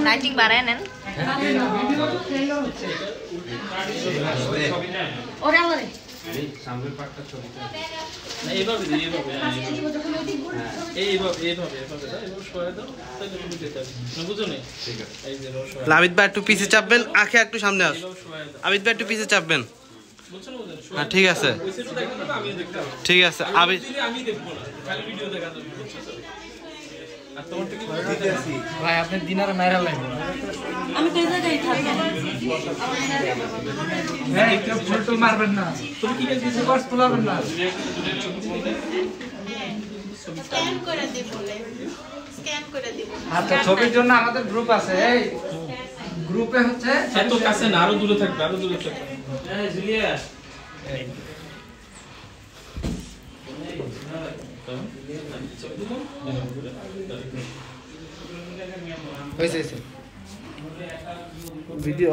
lighting বাড়ায় নেন ওরে আল্লাহ রে সামনের পাটটা ছবিটা না এইভাবে এইভাবে সহায় দাও তাহলে তুমি যেতে হবে না বুঝো না ঠিক আছে এই যে লামিত ভাই একটু পিছে চাপবেন আঁখে একটু সামনে আস আবিদ ভাই একটু পিছে চাপবেন বুঝছো না হ্যাঁ ঠিক আছে ঠিক আছে আমি দেখবো না খালি ভিডিও দেখা যাবে বুঝছো আর তোমারটা কি ভাই আপনি দিনার মাইরা লাগবে আমি কই জায়গায় থাকি হ্যাঁ একটু ফটো মারবেন না তুমি কি কিছু কষ্ট তোলাবেন না স্ক্যান করে দিব স্ক্যান করে দিব আচ্ছা ছবির জন্য আমাদের গ্রুপ আছে এই গ্রুপে হচ্ছে এত কাছে না আরো দূরে থাকবে হ্যাঁ জুলিয়া হয়েছে ভিডিও